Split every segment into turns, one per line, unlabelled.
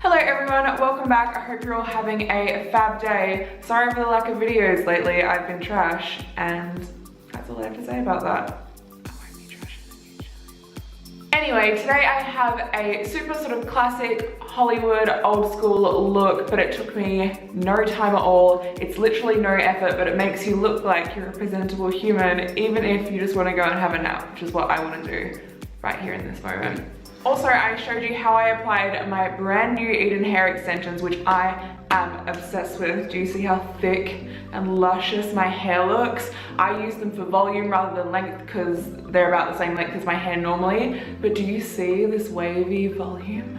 Hello everyone, welcome back. I hope you're all having a fab day. Sorry for the lack of videos lately, I've been trash, and that's all I have to say about that. I won't be trash in the future. Anyway, today I have a super sort of classic Hollywood old school look, but it took me no time at all. It's literally no effort, but it makes you look like you're a presentable human, even if you just want to go and have a nap, which is what I want to do right here in this moment. Also, I showed you how I applied my brand new Eden hair extensions, which I am obsessed with. Do you see how thick and luscious my hair looks? I use them for volume rather than length because they're about the same length as my hair normally. But do you see this wavy volume?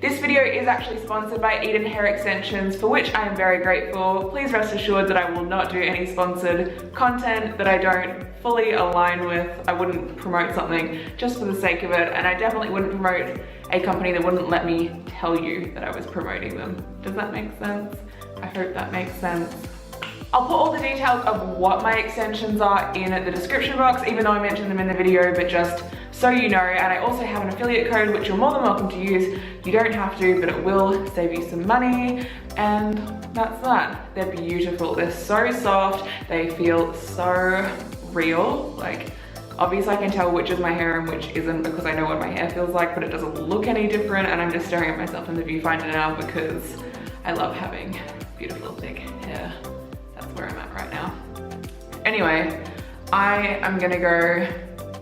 This video is actually sponsored by Eden Hair Extensions, for which I am very grateful. Please rest assured that I will not do any sponsored content that I don't fully align with. I wouldn't promote something just for the sake of it, and I definitely wouldn't promote a company that wouldn't let me tell you that I was promoting them. Does that make sense? I hope that makes sense. I'll put all the details of what my extensions are in the description box, even though I mentioned them in the video, but just so you know. And I also have an affiliate code, which you're more than welcome to use. You don't have to, but it will save you some money. And that's that. They're beautiful. They're so soft. They feel so real. Like, obviously I can tell which is my hair and which isn't because I know what my hair feels like, but it doesn't look any different. And I'm just staring at myself in the viewfinder now because I love having beautiful thick hair. That's where I'm at right now. Anyway, I am gonna go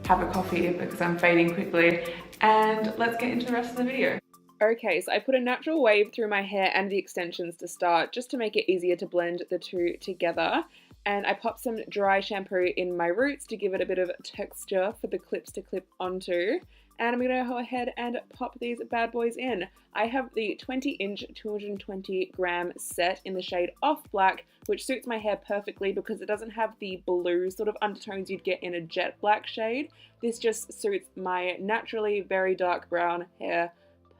have a coffee because I'm fading quickly, and let's get into the rest of the video. Okay, so I put a natural wave through my hair and the extensions to start, just to make it easier to blend the two together. And I popped some dry shampoo in my roots to give it a bit of texture for the clips to clip onto. And I'm gonna go ahead and pop these bad boys in. I have the 20-inch 220 gram set in the shade Off Black, which suits my hair perfectly because it doesn't have the blue sort of undertones you'd get in a jet black shade. This just suits my naturally very dark brown hair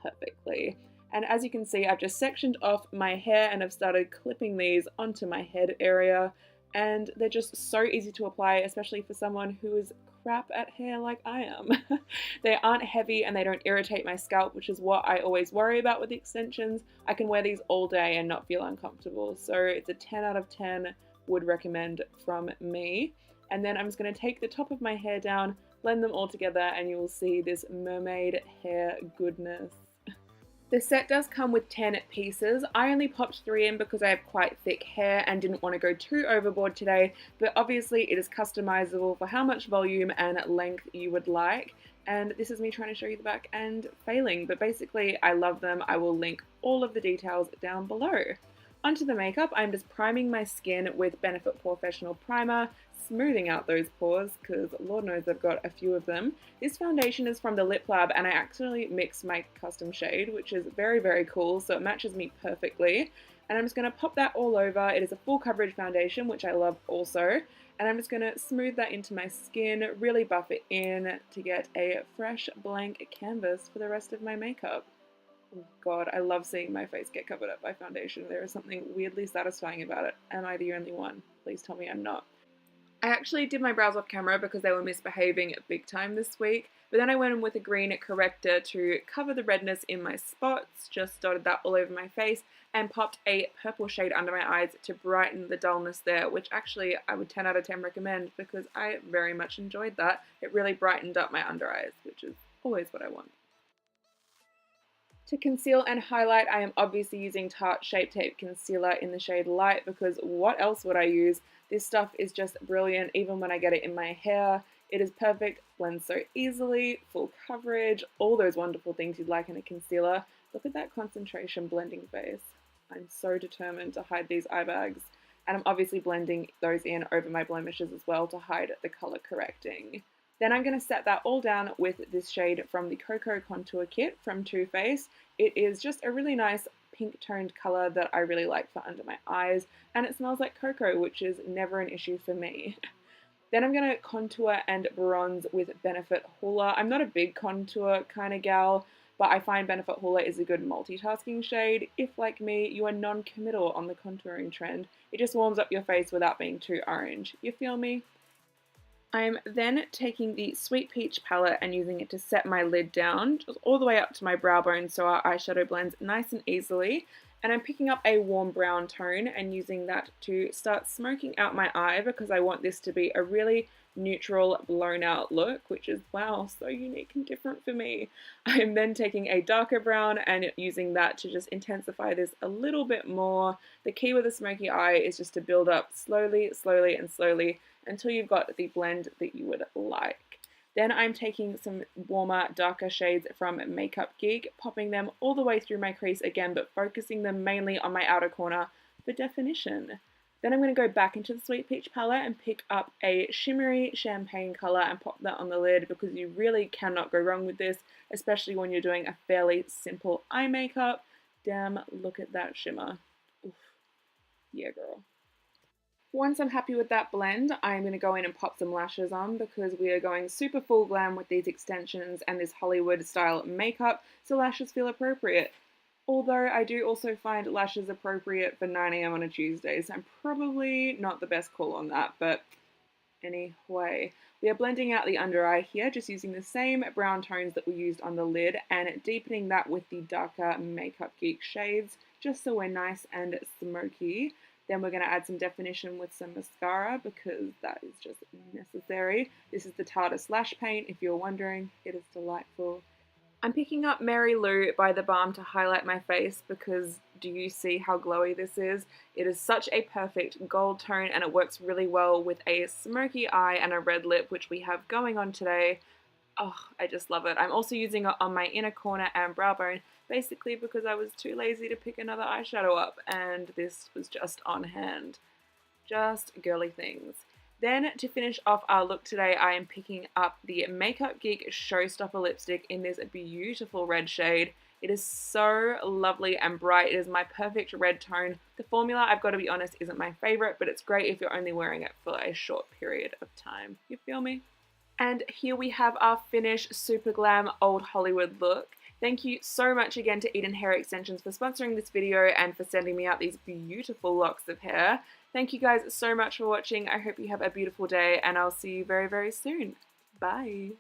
perfectly. And as you can see, I've just sectioned off my hair and I've started clipping these onto my head area. And they're just so easy to apply, especially for someone who is crap at hair like I am. They aren't heavy and they don't irritate my scalp, which is what I always worry about with the extensions. I can wear these all day and not feel uncomfortable. So it's a 10 out of 10 would recommend from me. And then I'm just going to take the top of my hair down, blend them all together, and you will see this mermaid hair goodness. The set does come with 10 pieces. I only popped 3 in because I have quite thick hair and didn't want to go too overboard today, but obviously it is customizable for how much volume and length you would like. And this is me trying to show you the back and failing, but basically I love them. I will link all of the details down below. Onto the makeup, I'm just priming my skin with Benefit Professional Primer, smoothing out those pores because Lord knows I've got a few of them. This foundation is from the Lip Lab and I actually mixed my custom shade, which is very, very cool, so it matches me perfectly. And I'm just going to pop that all over. It is a full coverage foundation, which I love also. And I'm just going to smooth that into my skin, really buff it in to get a fresh blank canvas for the rest of my makeup. Oh God, I love seeing my face get covered up by foundation. There is something weirdly satisfying about it. Am I the only one? Please tell me I'm not. I actually did my brows off camera because they were misbehaving big time this week, but then I went in with a green corrector to cover the redness in my spots, just dotted that all over my face, and popped a purple shade under my eyes to brighten the dullness there, which actually I would 10 out of 10 recommend because I very much enjoyed that. It really brightened up my under eyes, which is always what I want. To conceal and highlight, I am obviously using Tarte Shape Tape Concealer in the shade Light because what else would I use? This stuff is just brilliant even when I get it in my hair. It is perfect, blends so easily, full coverage, all those wonderful things you'd like in a concealer. Look at that concentration blending face. I'm so determined to hide these eye bags. And I'm obviously blending those in over my blemishes as well to hide the color correcting. Then I'm going to set that all down with this shade from the Cocoa Contour Kit from Too Faced. It is just a really nice pink toned color that I really like for under my eyes, and it smells like cocoa, which is never an issue for me. Then I'm going to contour and bronze with Benefit Hoola. I'm not a big contour kind of gal, but I find Benefit Hoola is a good multitasking shade. If, like me, you are non-committal on the contouring trend, it just warms up your face without being too orange. You feel me? I'm then taking the Sweet Peach palette and using it to set my lid down, just all the way up to my brow bone so our eyeshadow blends nice and easily. And I'm picking up a warm brown tone and using that to start smoking out my eye because I want this to be a really neutral, blown out look, which is, wow, so unique and different for me. I'm then taking a darker brown and using that to just intensify this a little bit more. The key with a smoky eye is just to build up slowly, slowly, and slowly until you've got the blend that you would like. Then I'm taking some warmer, darker shades from Makeup Geek, popping them all the way through my crease again, but focusing them mainly on my outer corner for definition. Then I'm going to go back into the Sweet Peach palette and pick up a shimmery champagne colour and pop that on the lid because you really cannot go wrong with this, especially when you're doing a fairly simple eye makeup. Damn, look at that shimmer. Oof. Yeah, girl. Once I'm happy with that blend, I'm going to go in and pop some lashes on because we are going super full glam with these extensions and this Hollywood style makeup, so lashes feel appropriate. Although I do also find lashes appropriate for 9 AM on a Tuesday, so I'm probably not the best call on that, but anyway. We are blending out the under eye here, just using the same brown tones that we used on the lid and deepening that with the darker Makeup Geek shades, just so we're nice and smoky. Then we're going to add some definition with some mascara because that is just necessary. This is the Tarte Slash Paint, if you're wondering. It is delightful. I'm picking up Mary Lou by The Balm to highlight my face because do you see how glowy this is? It is such a perfect gold tone and it works really well with a smoky eye and a red lip, which we have going on today. Oh, I just love it. I'm also using it on my inner corner and brow bone, basically because I was too lazy to pick another eyeshadow up and this was just on hand. Just girly things. Then to finish off our look today, I am picking up the Makeup Geek Showstopper lipstick in this beautiful red shade. It is so lovely and bright. It is my perfect red tone. The formula, I've got to be honest, isn't my favorite, but it's great if you're only wearing it for a short period of time. You feel me? And here we have our finished super glam old Hollywood look. Thank you so much again to Eden Hair Extensions for sponsoring this video and for sending me out these beautiful locks of hair. Thank you guys so much for watching. I hope you have a beautiful day and I'll see you very, very soon. Bye.